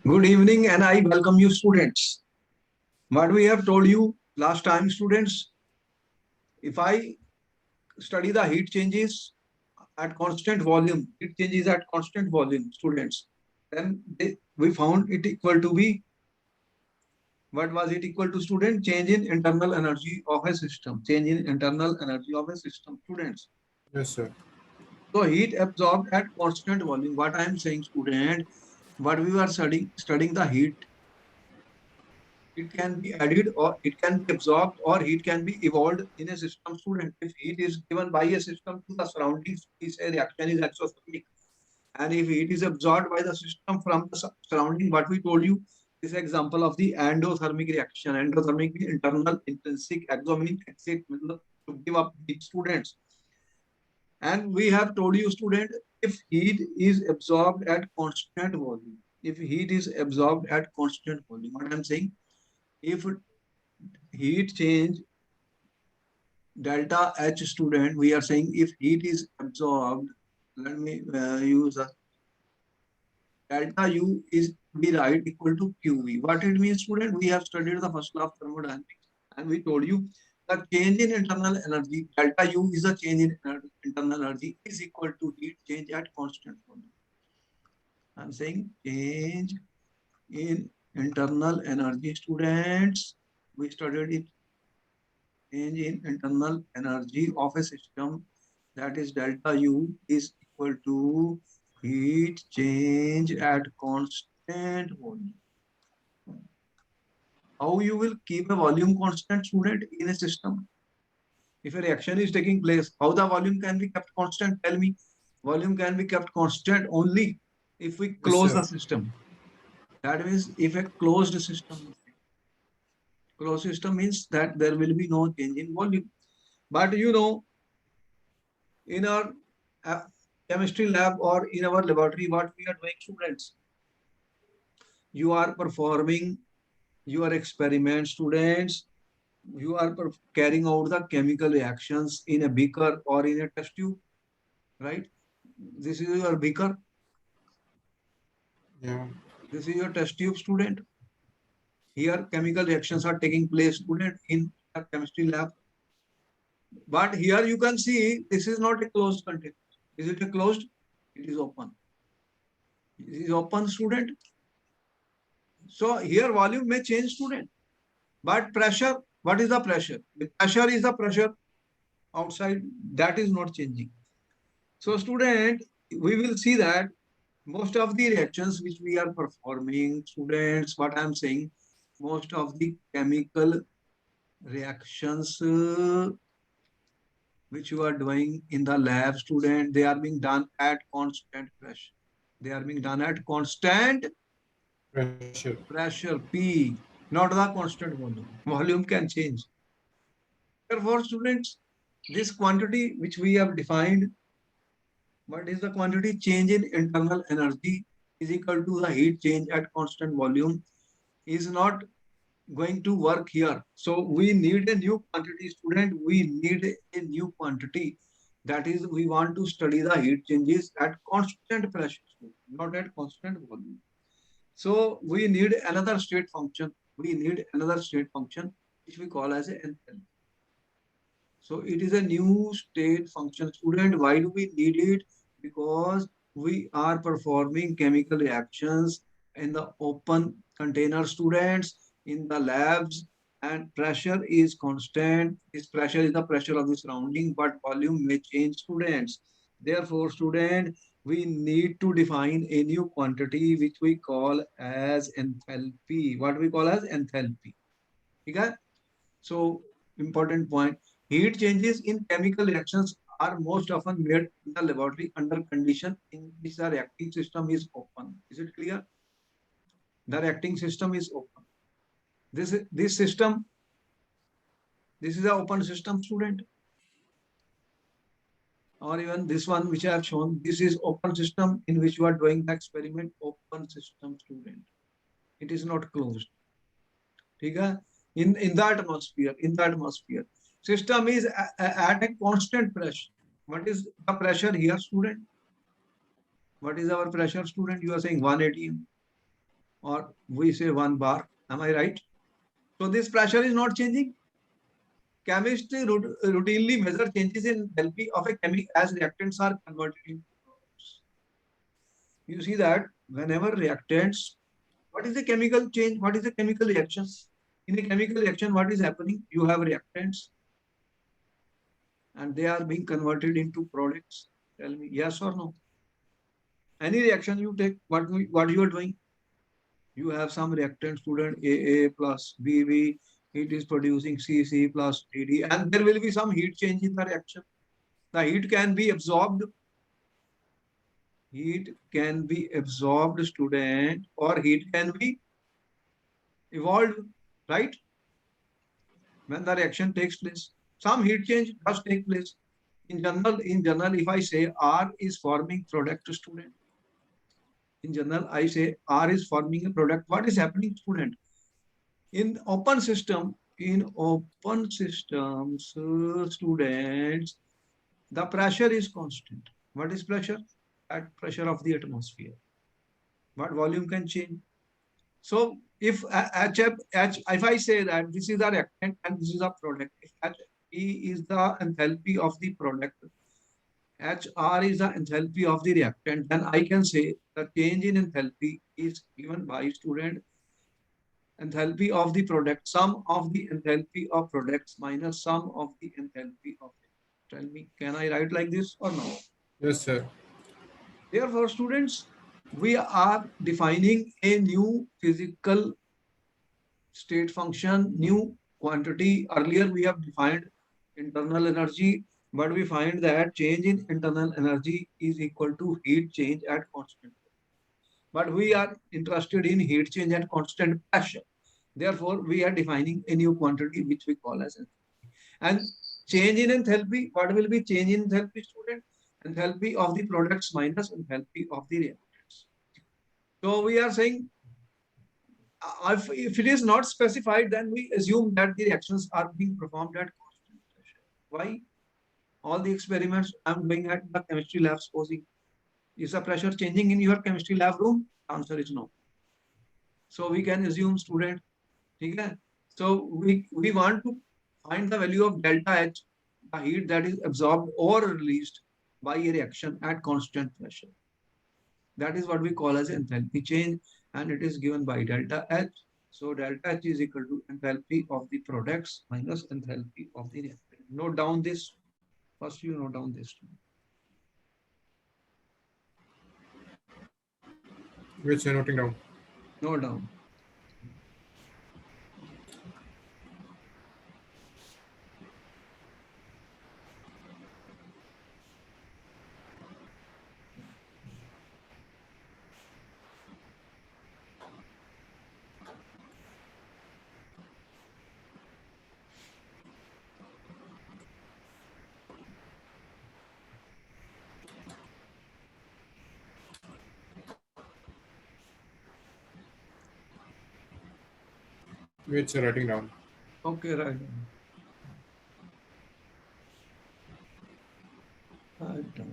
Good evening and I welcome you students. What we have told you last time students, if I study the heat changes at constant volume, heat changes at constant volume students, then we found it equal to be, what was it equal to student? Change in internal energy of a system. Change in internal energy of a system students. Yes, sir. So heat absorbed at constant volume. What I am saying student, what we were studying the heat, it can be added or it can be absorbed or heat can be evolved in a system student. If heat is given by a system to the surroundings, we say reaction is exothermic. And if heat is absorbed by the system from the surrounding, what we told you is example of the endothermic reaction. Endothermic means internal, intrinsic, exo means exit, to give up heat students. And we have told you student, if heat is absorbed at constant volume, if heat is absorbed at constant volume, what I'm saying, if heat change delta H student, we are saying if heat is absorbed, let me use a delta U is be right equal to QV. What it means student? We have studied the first law of thermodynamics and we told you the change in internal energy, delta U is the change in internal energy is equal to heat change at constant volume. I'm saying change in internal energy students. We studied it, change in internal energy of a system, that is delta U is equal to heat change at constant volume. How you will keep a volume constant student in a system? If a reaction is taking place, how the volume can be kept constant? Tell me. Volume can be kept constant only if we Yes, close sir. the system. That means if a closed system, closed system means that there will be no change in volume. But you know, in our uh, chemistry lab or in our laboratory, what we are doing, students, you are performing your experiment, students, you are carrying out the chemical reactions in a beaker or in a test tube, right? This is your beaker, Yeah. this is your test tube, student. Here chemical reactions are taking place, student, in a chemistry lab. But here you can see this is not a closed container. Is it a closed? It is open. It is open, student. So here volume may change, student. But pressure, what is the pressure? The pressure is the pressure outside, that is not changing. So student, we will see that most of the reactions which we are performing, students, what I am saying, most of the chemical reactions which you are doing in the lab, student, they are being done at constant pressure. They are being done at constant Pressure. pressure P, not the constant volume. Volume can change. Therefore, students, this quantity which we have defined, what is the quantity? Change in internal energy is equal to the heat change at constant volume, is not going to work here. So we need a new quantity, student. We need a new quantity. That is, we want to study the heat changes at constant pressure, not at constant volume. So we need another state function. We need another state function which we call as a enthalpy. So it is a new state function, student. Why do we need it? Because we are performing chemical reactions in the open container, students, in the labs, and pressure is constant. This pressure is the pressure of the surrounding, but volume may change, students. Therefore, student, we need to define a new quantity which we call as enthalpy. What we call as enthalpy. Okay? So, important point. Heat changes in chemical reactions are most often made in the laboratory under condition in which the reacting system is open. Is it clear? The reacting system is open. This system, this is an open system, student. Or even this one which I have shown, this is open system in which you are doing the experiment. Open system, student. It is not closed. Okay? In the atmosphere, system is at a constant pressure. What is the pressure here, student? What is our pressure, student? You are saying 1 atm. or we say 1 bar. Am I right? So this pressure is not changing. Chemists routinely measure changes in enthalpy of a chemical as reactants are converted into products. You see that whenever reactants, what is the chemical change? What is the chemical reactions? In a chemical reaction, what is happening? You have reactants and they are being converted into products. Tell me yes or no. Any reaction you take, what you are doing? You have some reactant student AA plus BB, it is producing CC plus DD, and there will be some heat change in the reaction. The heat can be absorbed, student, or heat can be evolved, right? When the reaction takes place, some heat change does take place. In general, if I say R is forming product, student, in general, I say R is forming a product. What is happening, student? In open system, in open systems, students, the pressure is constant. What is pressure? At pressure of the atmosphere. What volume can change? So if if I say that this is a reactant and this is a product, if HE is the enthalpy of the product, HR is the enthalpy of the reactant, then I can say the change in enthalpy is given by student enthalpy of the product, sum of the enthalpy of products minus sum of the enthalpy of it. Tell me, can I write like this or no? Yes, sir. Therefore, students, we are defining a new physical state function, new quantity. Earlier, we have defined internal energy, but we find that change in internal energy is equal to heat change at constant. But we are interested in heat change at constant pressure. Therefore, we are defining a new quantity which we call as enthalpy. And change in enthalpy, what will be change in enthalpy, student? Enthalpy of the products minus enthalpy of the reactants. So we are saying if it is not specified, then we assume that the reactions are being performed at constant pressure. Why? All the experiments I'm doing at the chemistry lab, supposing, is the pressure changing in your chemistry lab room? Answer is no. So we can assume, student, okay? So we want to find the value of delta H, the heat that is absorbed or released by a reaction at constant pressure. That is what we call as enthalpy change, and it is given by delta H. So delta H is equal to enthalpy of the products minus enthalpy of the reactant. Note down this. First, you note down this. Which you're noting down. Note down. Which you're writing down. Okay, right. Right down.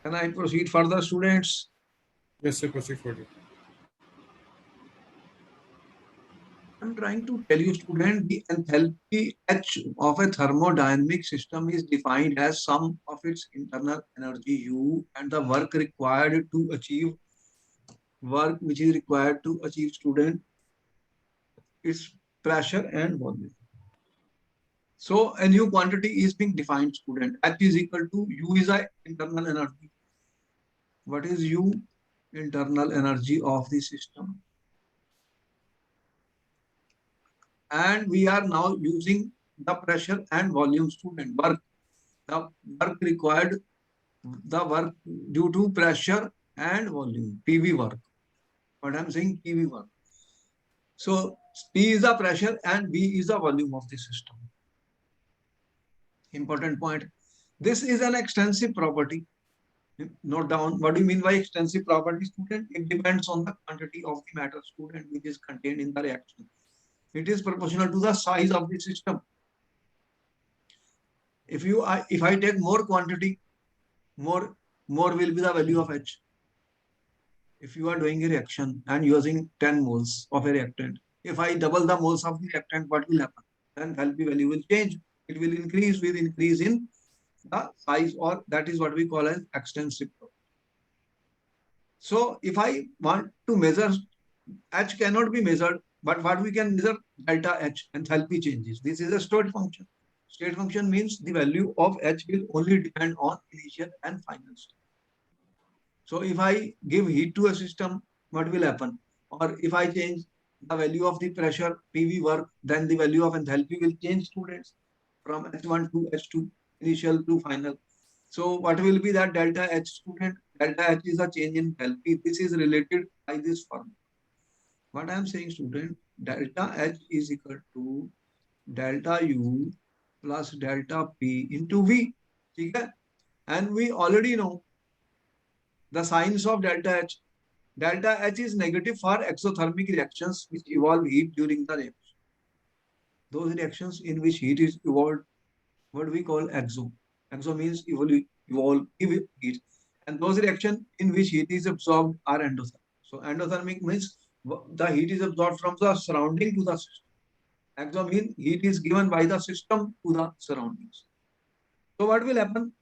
Can I proceed further, students? Yes, sir. Proceed further. I'm trying to tell you, student, the enthalpy H of a thermodynamic system is defined as sum of its internal energy U and the work required to achieve student its pressure and volume. So a new quantity is being defined, student. H is equal to U is a internal energy. What is U? Internal energy of the system. And we are now using the pressure and volume, student. The work required, the work due to pressure and volume, PV work. What I'm saying, PV work. So P is the pressure and V is the volume of the system. Important point. This is an extensive property. Note down, what do you mean by extensive property, student? It depends on the quantity of the matter, student, which is contained in the reaction. It is proportional to the size of the system. If I take more quantity, more will be the value of H. If you are doing a reaction and using 10 moles of a reactant, if I double the moles of the reactant, what will happen? Then enthalpy value will change. It will increase with increase in the size, or that is what we call as extensive property. So if I want to measure, H cannot be measured, but what we can measure, delta H, enthalpy changes. This is a state function. State function means the value of H will only depend on initial and final state. So if I give heat to a system, what will happen? Or if I change the value of the pressure, PV work, then the value of enthalpy will change, students, from H1 to H2, initial to final. So what will be that delta H, student? Delta H is a change in enthalpy. This is related by this formula. What I am saying, student, delta H is equal to delta U plus delta P into V. Okay? And we already know the signs of delta H. Delta H is negative for exothermic reactions which evolve heat during the reaction. Those reactions in which heat is evolved, what we call exo. Exo means evolve heat. And those reactions in which heat is absorbed are endothermic. So endothermic means the heat is absorbed from the surrounding to the system. Exo means heat is given by the system to the surroundings. So what will happen?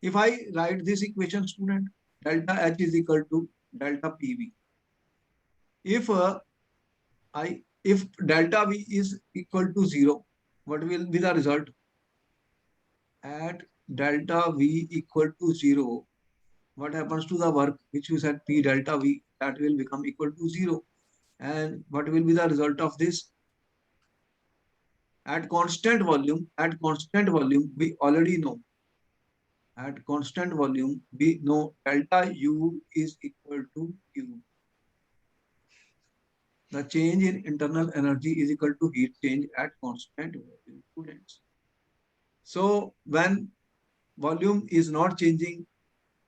If I write this equation, student, delta H is equal to delta PV. If if delta V is equal to 0, what will be the result? At delta V equal to 0, what happens to the work which you said P delta V, that will become equal to 0. And what will be the result of this? At constant volume, we already know. At constant volume, we know delta U is equal to Q. The change in internal energy is equal to heat change at constant volume, students. So when volume is not changing,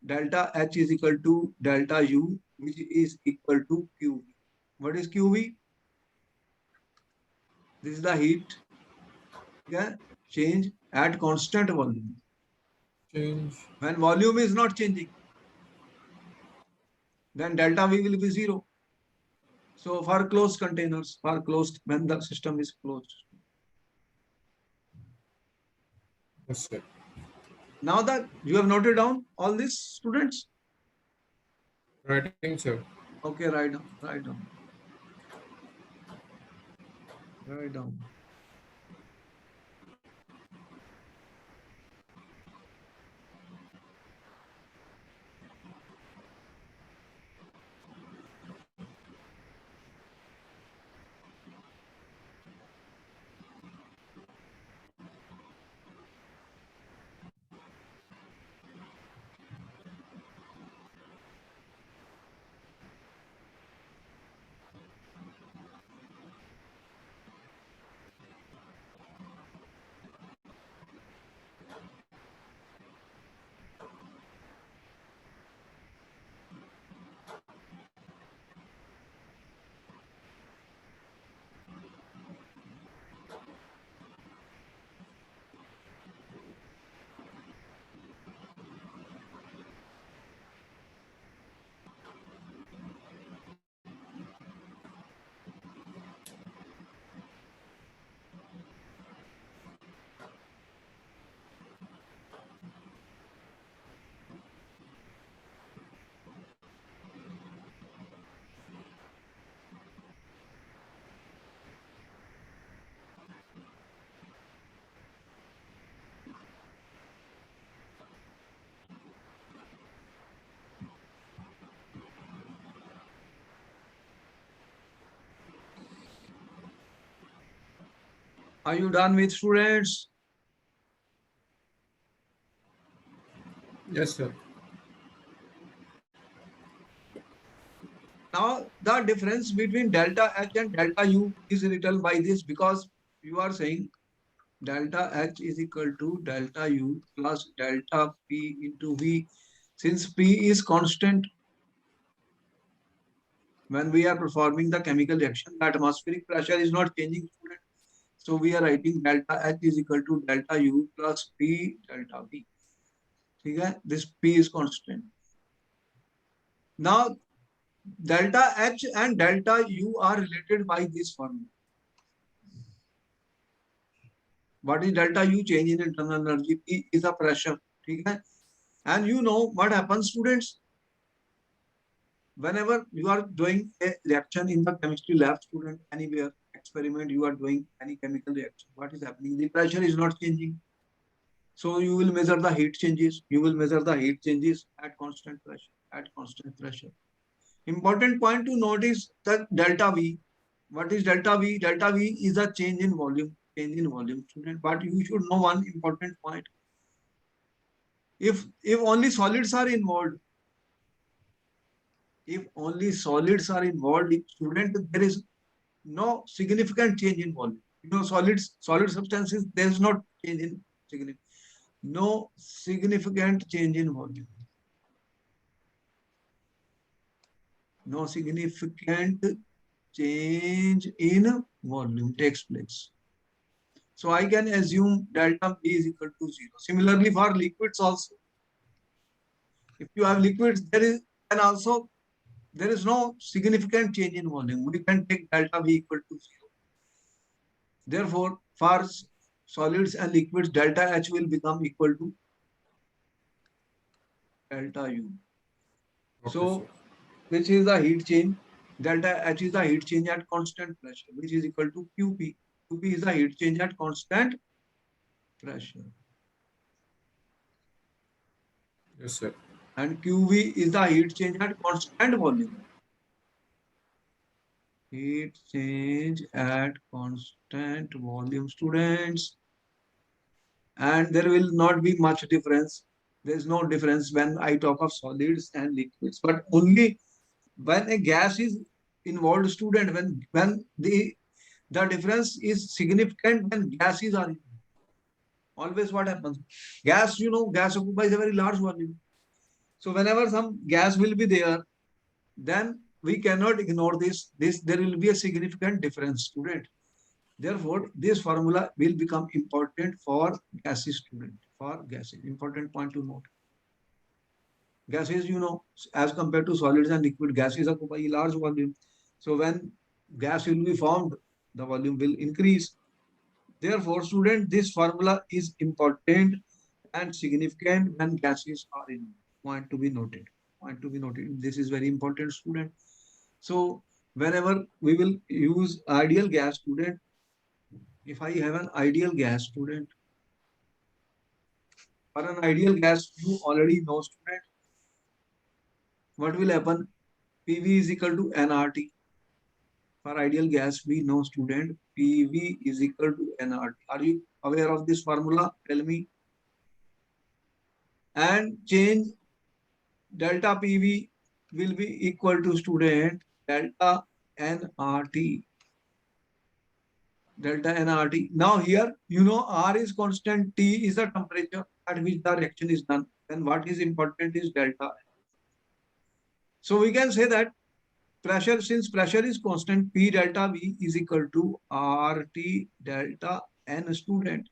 delta H is equal to delta U, which is equal to QV. What is QV? This is the heat, okay, change at constant volume. Change. When volume is not changing, then delta V will be 0. So for closed containers, for closed, when the system is closed. Yes, sir. Now that you have noted down all these, students, Writing, sir. okay, write down, write down, write down. Are you done with students? Yes, sir. Now, the difference between delta H and delta U is written by this, because you are saying delta H is equal to delta U plus delta P into V. Since P is constant when we are performing the chemical reaction, the atmospheric pressure is not changing, student. So we are writing delta H is equal to delta U plus P delta V. Okay? This P is constant. Now, delta H and delta U are related by this formula. What is delta U? Change in internal energy. P is the pressure. Okay? And you know what happens, students? Whenever you are doing a reaction in the chemistry lab, student, anywhere, experiment, you are doing any chemical reaction, what is happening? The pressure is not changing. So you will measure the heat changes. You will measure the heat changes at constant pressure. At constant pressure. Important point to note is that delta V. What is delta V? Delta V is a change in volume. Change in volume, student. But you should know one important point. If only solids are involved, if only solids are involved, student, there is no significant change in volume. You know, solid substances, there is not change in significant, no significant change in volume. No significant change in volume takes place. So I can assume delta B is equal to 0. Similarly, for liquids also, if you have liquids, there is, and also there is no significant change in volume. We can take delta V equal to 0. Therefore, for solids and liquids, delta H will become equal to delta U. Okay, So, sir. which is the heat change? Delta H is the heat change at constant pressure, which is equal to QP. QP is the heat change at constant pressure. Yes, sir. And QV is the heat change at constant volume. Heat change at constant volume, students. And there will not be much difference. There is no difference when I talk of solids and liquids, but only when a gas is involved, student, when the difference is significant when gases are involved. Always what happens? Gas, you know, gas occupies a very large volume. So whenever some gas will be there, then we cannot ignore this. There will be a significant difference, student. Therefore, this formula will become important for gases, student. For gases, important point to note. Gases, you know, as compared to solids and liquid, gases occupy a large volume. So when gas will be formed, the volume will increase. Therefore, student, this formula is important and significant when gases are in. Point to be noted. Point to be noted. This is very important, student. So whenever we will use ideal gas, student, if I have an ideal gas, student, for an ideal gas, you already know, student, what will happen? PV is equal to nRT. For ideal gas, we know, student, PV is equal to nRT. Are you aware of this formula? Tell me. And change delta PV will be equal to, student, delta nRT. Delta nRT. Now here, you know, R is constant, T is the temperature at which the reaction is done. Then what is important is delta. So we can say that pressure, since pressure is constant, P delta V is equal to RT delta N, student.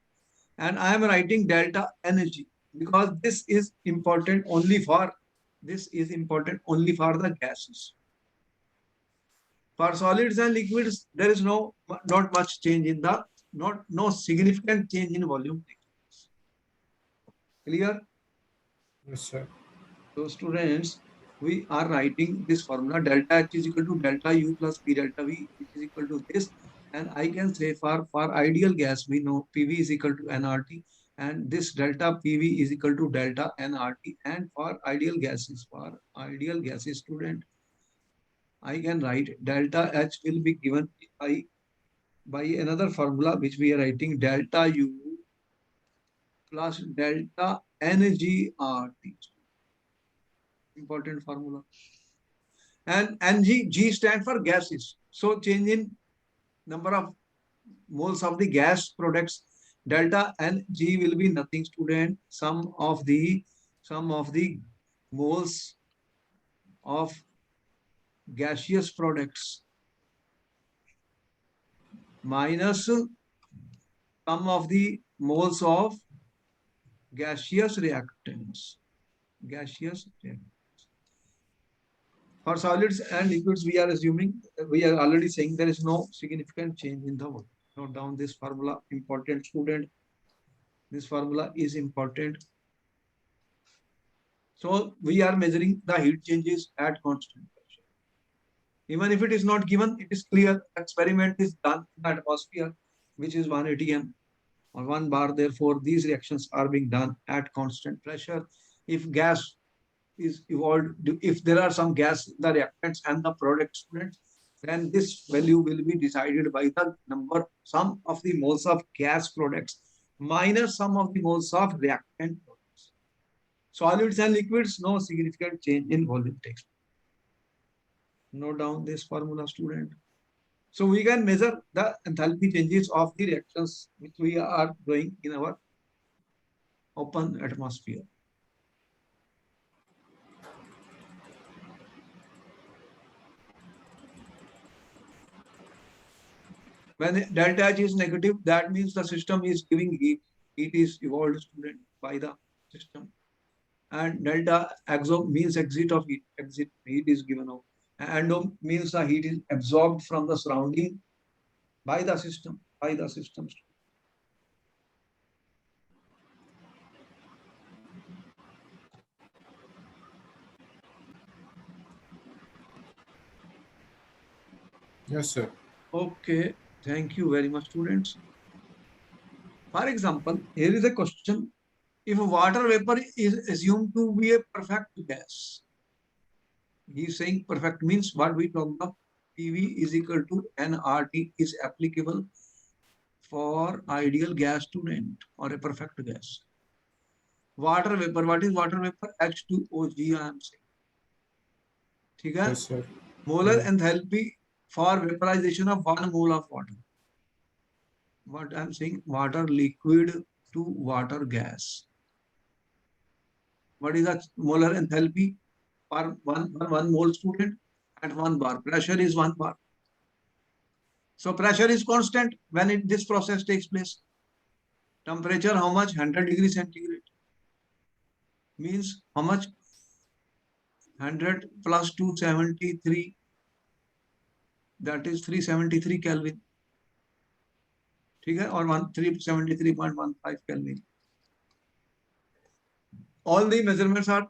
And I am writing delta energy because this is important only for the gases. For solids and liquids, there is not much change in the, no significant change in volume. Clear? Yes, sir. So students, we are writing this formula delta H is equal to delta U plus P delta V, which is equal to this. And I can say for ideal gas, we know PV is equal to nRT, and this delta PV is equal to delta nRT. And for ideal gases, student, I can write delta H will be given by by another formula which we are writing delta U plus delta NGRT. Important formula. And G stand for gases. So change in number of moles of the gas products. Delta Ng will be nothing, student. Sum of the moles of gaseous products minus sum of the moles of gaseous reactants. Gaseous reactants. For solids and liquids, we are assuming, we are already saying there is no significant change in the volume. Note down this formula, important student. This formula is important. So we are measuring the heat changes at constant pressure. Even if it is not given, it is clear. Experiment is done in the atmosphere, which is 1 atm or 1 bar. Therefore, these reactions are being done at constant pressure. If gas is evolved, if there are some gas in the reactants and the product, students, then this value will be decided by the number, sum of the moles of gas products minus sum of the moles of reactant products. Solids and liquids, no significant change in volume takes. Note down this formula, student. So we can measure the enthalpy changes of the reactions which we are doing in our open atmosphere. When delta H is negative, that means the system is giving heat. Heat is evolved, student, by the system. And delta exo means exit of heat. Exit heat is given out. Endo means the heat is absorbed from the surrounding by the system. By the system. Yes, sir. Okay. Thank you very much, students. For example, here is a question. If water vapor is assumed to be a perfect gas, he is saying perfect means what we talked about, PV is equal to nRT is applicable for ideal gas, student, or a perfect gas. Water vapor, what is water vapor? H2OG, I am saying. ठीक है? Yes, sir. Molar enthalpy for vaporization of 1 mole of water. What I am saying, water liquid to water gas. What is the molar enthalpy for one mole, student, at 1 bar? Pressure is 1 bar. So pressure is constant when this process takes place. Temperature, how much? 100 degrees centigrade. Means how much? 100 plus 273. That is 373 Kelvin. ठीक है? और 373.15 Kelvin. All the measurements are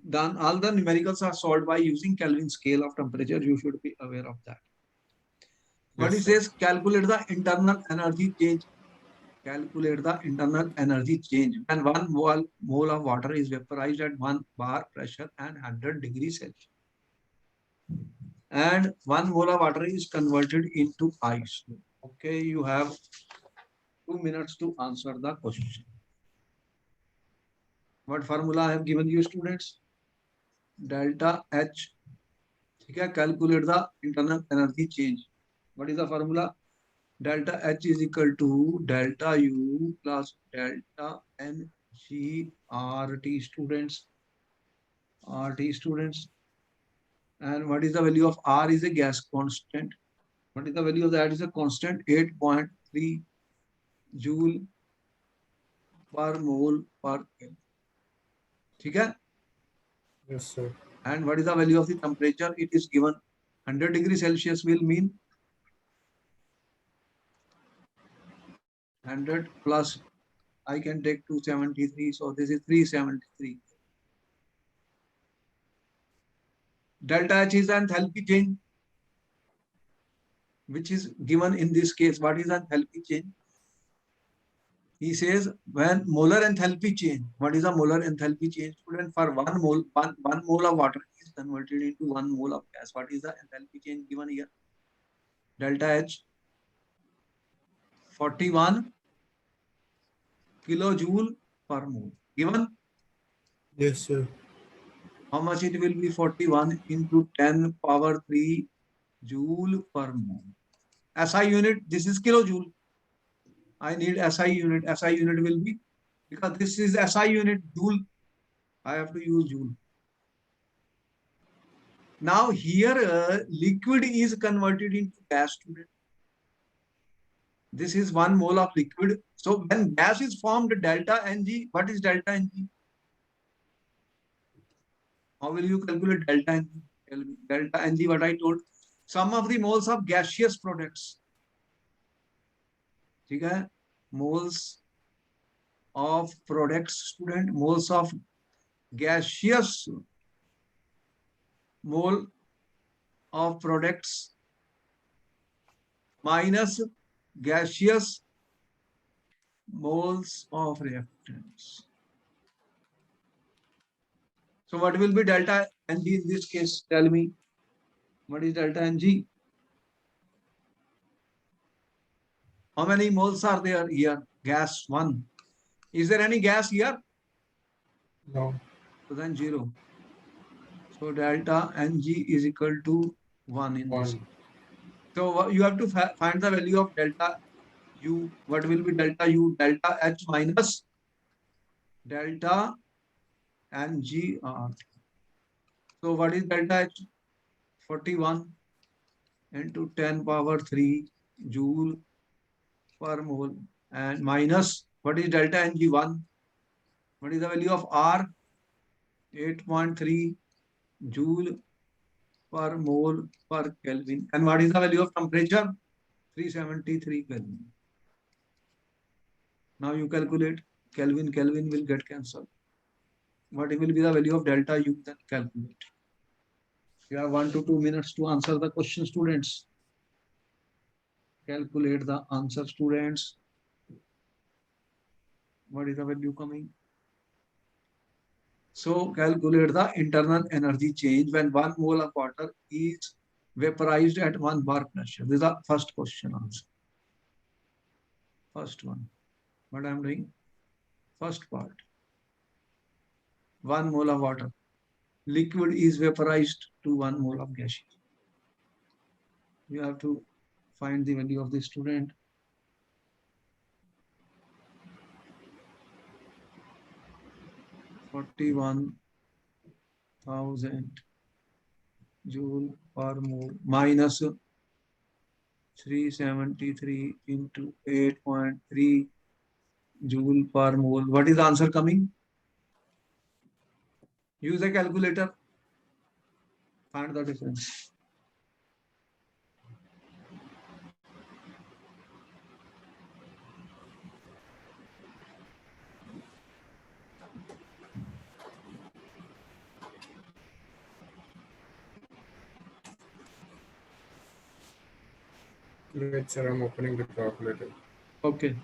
done. All the numericals are solved by using Kelvin scale of temperature. You should be aware of that. What Yes, it sir. says, calculate the internal energy change. Calculate the internal energy change when 1 mole of water is vaporized at 1 bar pressure and 100 degrees Celsius. And 1 mole of water is converted into ice. Okay, you have 2 minutes to answer the question. What formula I have given you, students? Delta H. Okay, calculate the internal energy change. What is the formula? Delta H is equal to delta U plus delta NG RT, students. RT, students. And what is the value of R is a gas constant. What is the value of that? Is a constant 8.3 joule per mole per Kelvin. ठीक है? Yes, sir. And what is the value of the temperature? It is given 100 degrees Celsius will mean 100 plus, I can take 273. So this is 373. Delta H is an enthalpy change, which is given in this case. What is enthalpy change? He says when molar enthalpy change. What is a molar enthalpy change? Student, for 1 mole, one mole of water is converted into 1 mole of gas. What is the enthalpy change given here? Delta H. 41 kilojoule per mole. Given Yes, sir. how much it will be? 41 into 10 power 3 joule per mole. SI unit, this is kilojoule. I need SI unit. SI unit will be, because this is SI unit, joule. I have to use joule. Now here liquid is converted into gas, student. This is 1 mole of liquid. So when gas is formed, delta Ng, what is delta Ng? How will you calculate delta Ng? Delta Ng, what I told, sum of the moles of gaseous products. ठीक है? Moles of products, student, moles of gaseous, mole of products minus gaseous moles of reactants. So what will be delta Ng in this case? Tell me, what is delta Ng? How many moles are there here? Gas 1. Is there any gas here? No. So then 0. So delta Ng is equal to 1 in this. 1. So you have to find the value of delta U. What will be delta U? Delta H minus delta Ngr. So what is delta H? 41 into 10 power 3 joule per mole, and minus, what is delta Ng1? What is the value of R? 8.3 joule per mole per Kelvin. And what is the value of temperature? 373 Kelvin. Now you calculate Kelvin, Kelvin will get cancelled. What will be the value of delta U? Then calculate. You have 1 to 2 minutes to answer the question, students. Calculate the answer, students. What is the value coming? So calculate the internal energy change when 1 mole of water is vaporized at 1 bar pressure. This is the first question answer. First one. What I am doing? First part. 1 mole of water. Liquid is vaporized to 1 mole of gas. You have to find the value of the student. $41,000 joule per mole minus 373 into 8.3 joule per mole. What is the answer coming? Use a calculator. Find the difference. Wait, sir. I'm opening the calculator. Okay.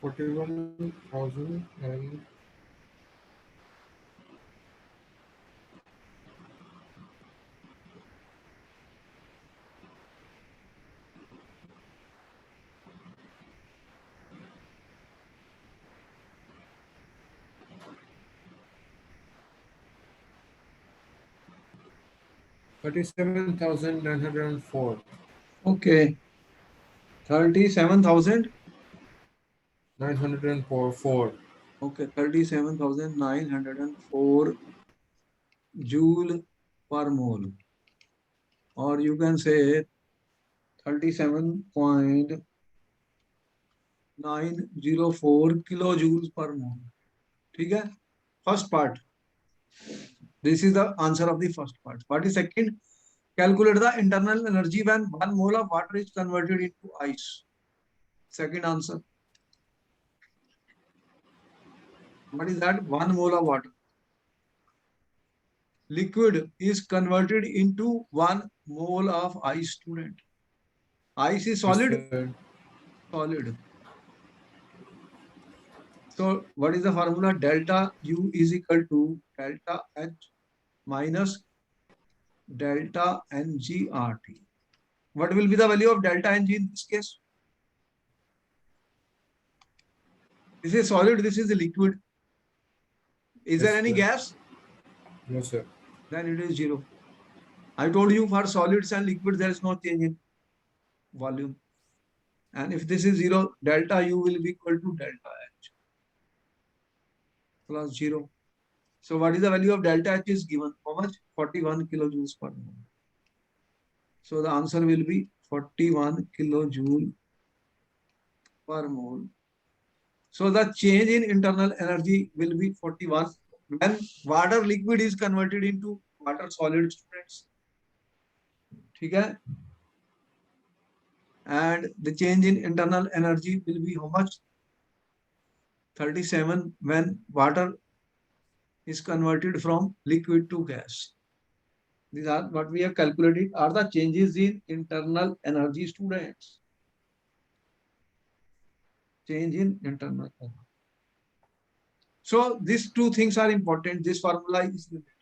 $41,000 and 37,904. Okay. 37,000. 904. Okay. 37,904 joule per mole. Or you can say 37.904 kilojoules per mole. Okay? First part. This is the answer of the first part. What is second? Calculate the internal energy when 1 mole of water is converted into ice. Second answer. What is that? 1 mole of water. liquid is converted into 1 mole of ice, student? Ice is Yes, solid? sir. Solid. So what is the formula? Delta U is equal to delta H minus delta NGRT. What will be the value of delta Ng in this case? This is solid, this is a liquid. Is Yes, there any sir. gas? No, sir. Then it is 0. I told you for solids and liquids there is no change in volume. And if this is 0, delta U will be equal to delta H plus 0. So what is the value of delta H is given? How much? 41 kilojoules per mole. So the answer will be 41 kilojoule per mole. So the change in internal energy will be 41 when water liquid is converted into water solid, students. Okay? And the change in internal energy will be how much? 37 when water is converted from liquid to gas. These are what we have calculated are the changes in internal energy, students. Change in internal energy. So these two things are important. This formula is related.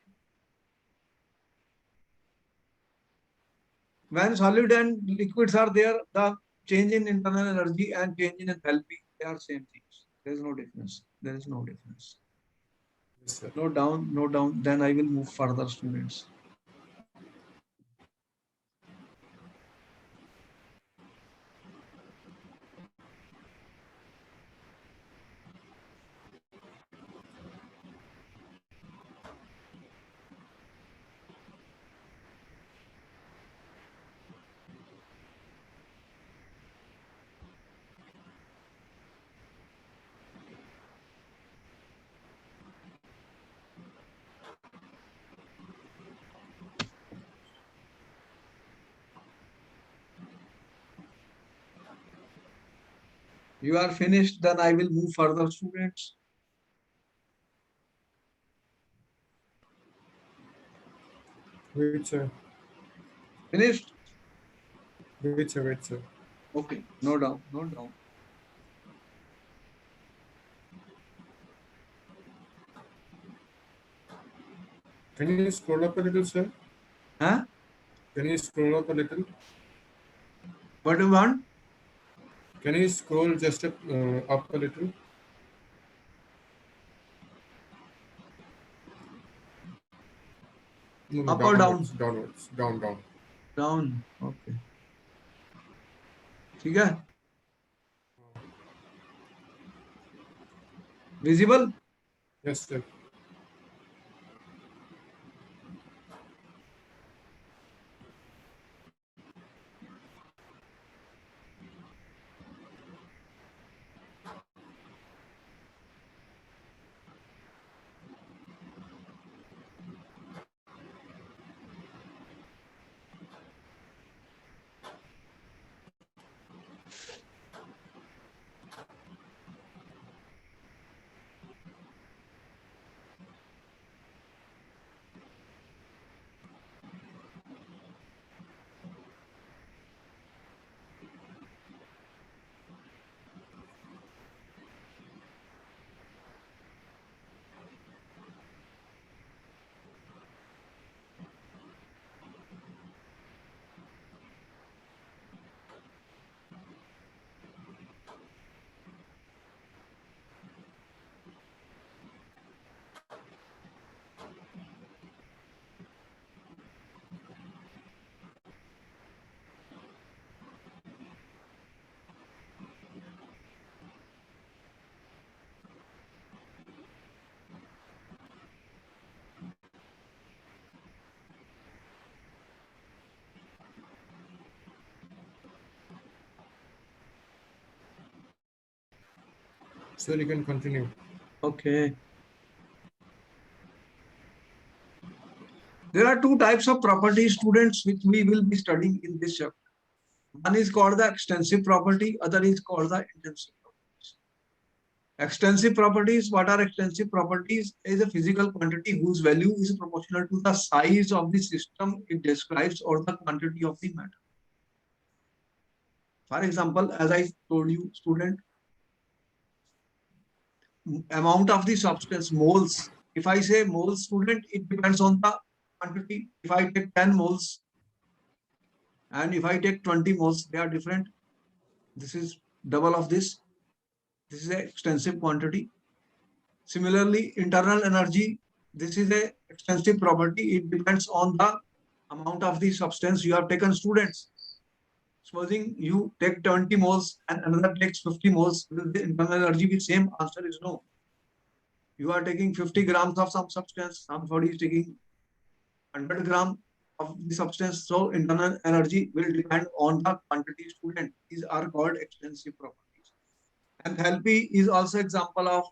When solid and liquids are there, the change in internal energy and change in enthalpy, they are same things. There is no difference. There is no difference. Yes, sir. Note down, note down. Then I will move further, students. You are finished, then I will move further, students. Wait, sir. Finished? Wait, sir. Wait, sir. Okay, no down, no down. Can you scroll up a little, sir? Huh? Can you scroll up a little? What do you want? Can you scroll just up a little? No, no, Up or downwards, down? downwards, down, down. Down. Okay. ठीक है? Visible? Yes, sir. Sir, you can continue. Okay. There are two types of property, students, which we will be studying in this chapter. One is called the extensive property, other is called the intensive properties. Extensive properties. What are extensive properties? Is a physical quantity whose value is proportional to the size of the system it describes or the quantity of the matter. For example, as I told you, student, amount of the substance, moles. If I say moles, student, it depends on the quantity. If I take 10 moles and if I take 20 moles, they are different. This is double of this. This is an extensive quantity. Similarly, internal energy, this is a extensive property. It depends on the amount of the substance you have taken, students. Supposing you take 20 moles and another takes 50 moles, will the internal energy be same? Answer is no. You are taking 50 grams of some substance, somebody is taking 100 grams of the substance. So internal energy will depend on the quantity, student. These are called extensive properties. Enthalpy is also example of,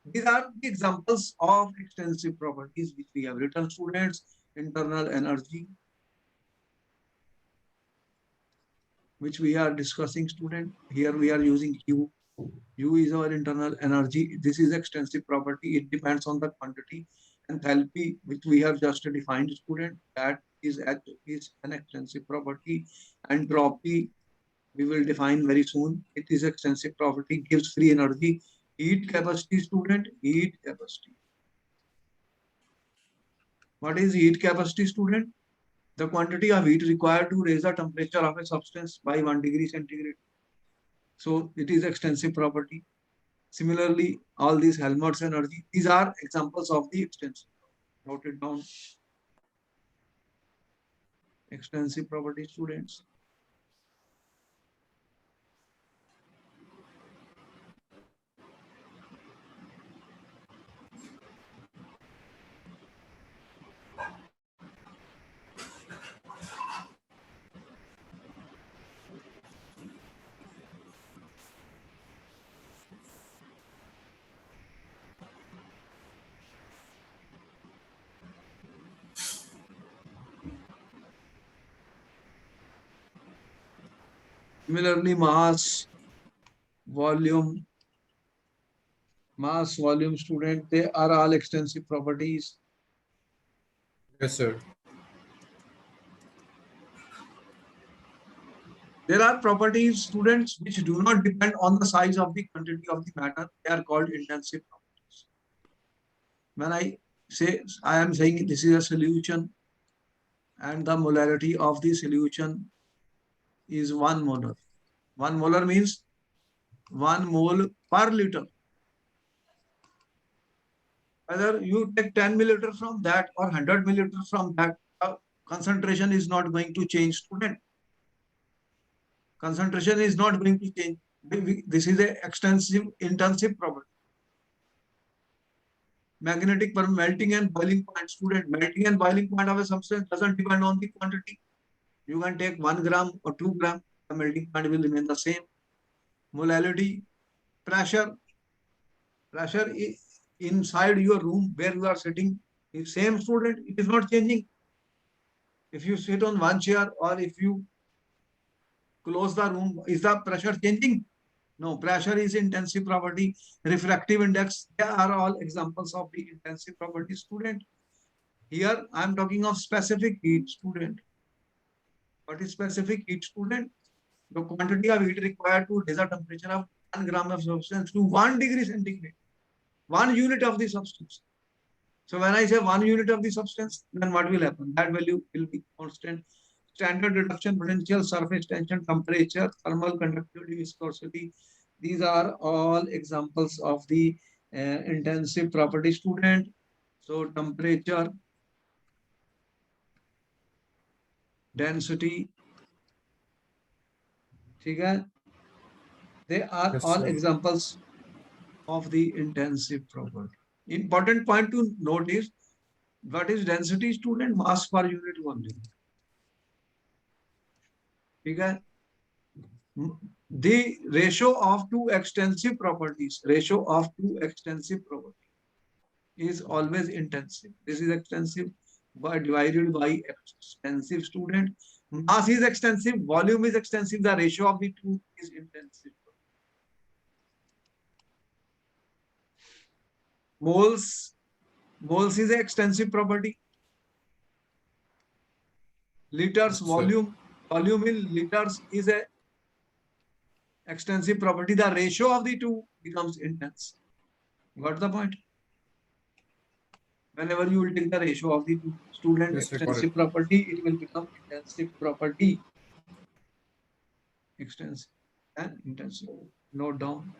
these are the examples of extensive properties which we have written, students. Internal energy, which we are discussing, student. Here we are using Q. U is our internal energy. This is extensive property. It depends on the quantity. Enthalpy, which we have just defined, student, that is an extensive property. Entropy, we will define very soon. It is extensive property, gives free energy. Heat capacity, student, heat capacity. What is heat capacity, student? The quantity of heat required to raise the temperature of a substance by 1 degree centigrade. So it is extensive property. Similarly, all these Helmholtz energy, these are examples of the extensive. Note it down. Extensive property, students. Similarly, volume, volume, student, they are all extensive properties. Yes, sir. There are properties, students, which do not depend on the size of the quantity of the matter. They are called intensive properties. When I say, I am saying this is a solution and the molarity of the solution is 1 molar. 1 molar means 1 mole per liter. Whether you take 10 milliliter from that or 100 milliliter from that, concentration is not going to change, student. Concentration is not going to change. This is a extensive, intensive property. Magnetic per melting and boiling point, student. Melting and boiling point of a substance doesn't depend on the quantity. You can take 1 gram or 2 gram, the melting point will remain the same. Molality, pressure inside your room where you are sitting is same, student. It is not changing. If you sit on one chair or if you close the room, is the pressure changing? No, pressure is intensive property. Refractive index, they are all examples of the intensive property, student. Here I am talking of specific heat, student. What is specific heat, student? The quantity of heat required to raise the temperature of 1 gram of substance to 1 degree centigrade. 1 unit of the substance. So when I say 1 unit of the substance, then what will happen? That value will be constant. Standard reduction potential, surface tension, temperature, thermal conductivity, viscosity. These are all examples of the intensive property, student. So temperature, density, okay? They are Yes, all sir. examples of the intensive property. Important point to note is, what is density, student? Mass per unit volume. Okay? The ratio of two extensive properties, is always intensive. This is extensive by divided by extensive, student. Mass is extensive, volume is extensive, the ratio of the two is intensive. Moles is an extensive property. Liters, Yes, sir. volume in liters is a extensive property. The ratio of the two becomes intense. Got the point? Whenever you will take the ratio of the two, student Yes, I got it. extensive property, it will become intensive property. Extensive and intensive. Note down.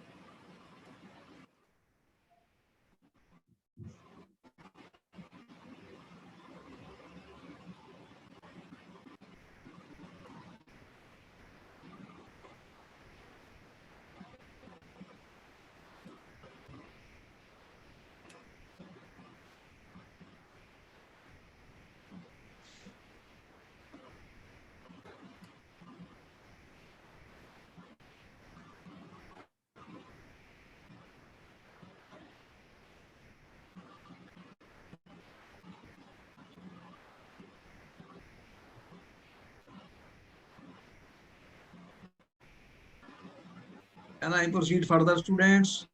Can I proceed further, students?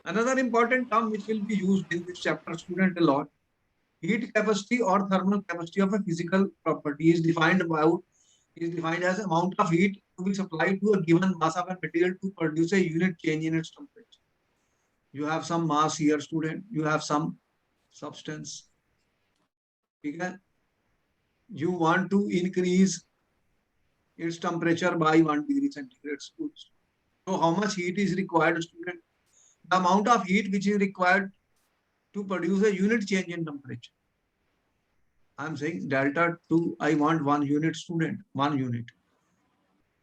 Another important term which will be used in this chapter, student, a lot. Heat capacity or thermal capacity of a physical property is defined as amount of heat to be supplied to a given mass of a material to produce a unit change in its temperature. You have some mass here, student. You have some substance. Okay? You want to increase its temperature by 1 degree centigrade. So how much heat is required, student? The amount of heat which is required to produce a unit change in temperature. I'm saying delta 2, I want 1 unit, student, 1 unit.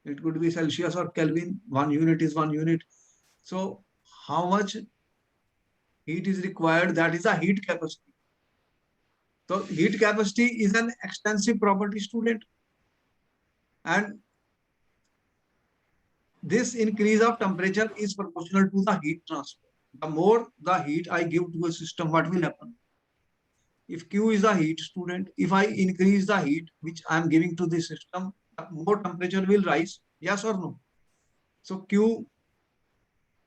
It could be Celsius or Kelvin, 1 unit is 1 unit. So how much heat is required? That is the heat capacity. So heat capacity is an extensive property, student. And this increase of temperature is proportional to the heat transfer. The more the heat I give to a system, what will happen? If Q is the heat, student, if I increase the heat which I am giving to the system, more temperature will rise. Yes or no? So Q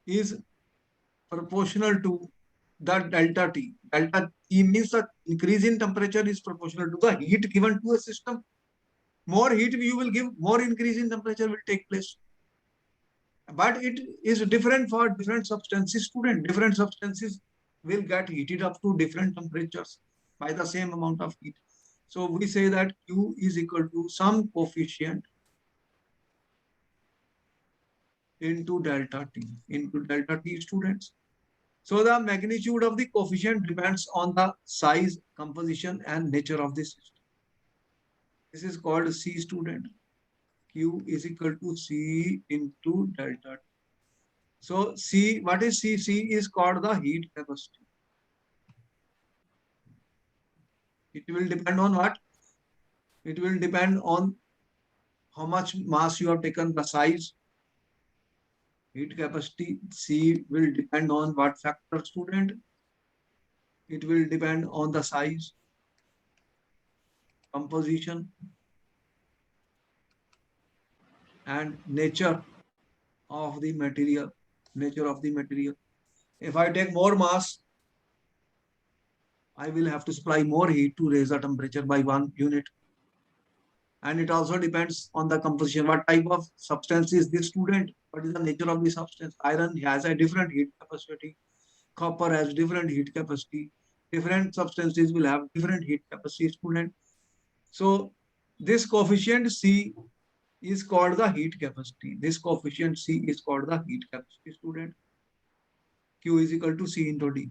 is proportional to the delta T. Delta T means the increase in temperature is proportional to the heat given to a system. More heat you will give, more increase in temperature will take place. But it is different for different substances, student. Different substances will get heated up to different temperatures by the same amount of heat. So we say that Q is equal to some coefficient into delta T, students. So the magnitude of the coefficient depends on the size, composition, and nature of the system. This is called C, student. Q is equal to C into delta T. So C, what is C? C is called the heat capacity. It will depend on what? It will depend on how much mass you have taken, the size. Heat capacity C will depend on what factor, student? It will depend on the size, composition, and nature of the material. Nature of the material. If I take more mass, I will have to supply more heat to raise the temperature by 1 unit. And it also depends on the composition. What type of substance is this, student? What is the nature of the substance? Iron has a different heat capacity. Copper has different heat capacity. Different substances will have different heat capacity, student. So this coefficient C is called the heat capacity. This coefficient C is called the heat capacity, student. Q is equal to C into D.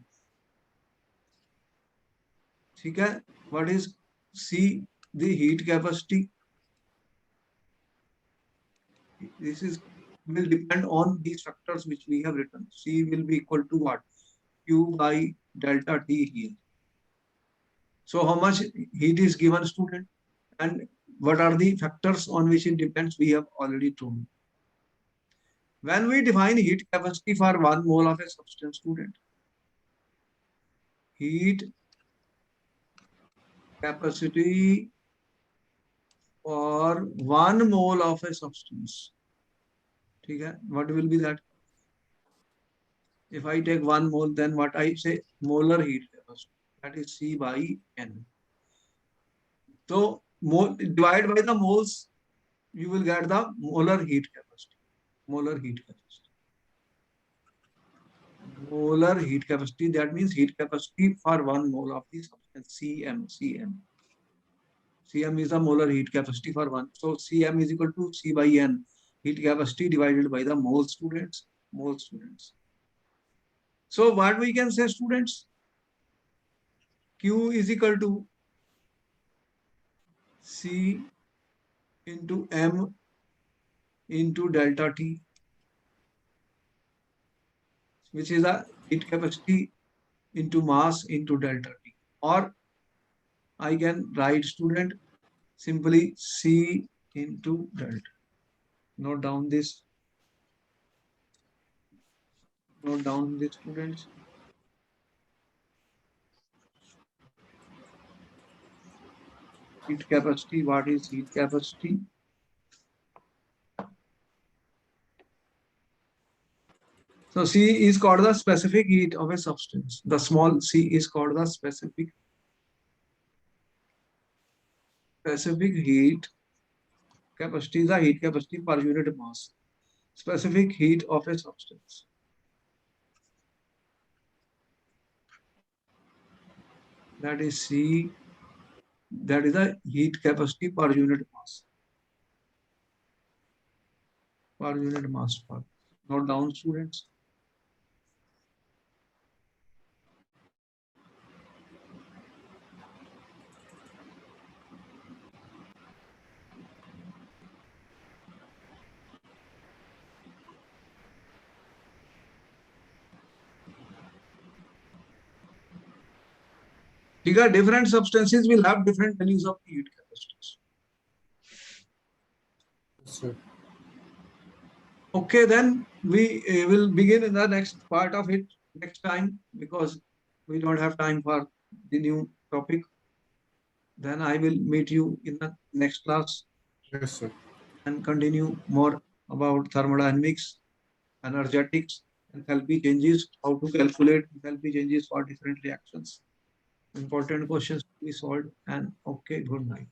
ठीक है? What is C? The heat capacity. This is will depend on these factors which we have written. C will be equal to what? Q by delta T here. So how much heat is given, student? And what are the factors on which it depends? We have already told. When we define heat capacity for 1 mole of a substance, student, heat capacity for 1 mole of a substance. Okay, what will be that? If I take 1 mole, then what I say? Molar heat capacity. That is C by N. So divide by the moles, you will get the molar heat capacity. Molar heat capacity. Molar heat capacity, that means heat capacity for 1 mole of the substance, Cm. Cm is the molar heat capacity for one. So Cm is equal to C by N, heat capacity divided by the mole, students. Mole, students. So what we can say, students? Q is equal to C into M into delta T, which is the heat capacity into mass into delta T. Or I can write, student, simply C into delta. Note down this. Note down this, students. Heat capacity. What is heat capacity? So C is called the specific heat of a substance. The small c is called the specific heat capacity, the heat capacity per unit mass. Specific heat of a substance. That is C. That is the heat capacity per unit mass. Per unit mass. Note down, students. Because different substances will have different values of heat capacities. Sir. Okay, then we will begin in the next part of it next time, because we don't have time for the new topic. Then I will meet you in the next class. Yes, sir. And continue more about thermodynamics, energetics, enthalpy changes, how to calculate enthalpy changes for different reactions. Important questions to be solved. And okay, good night.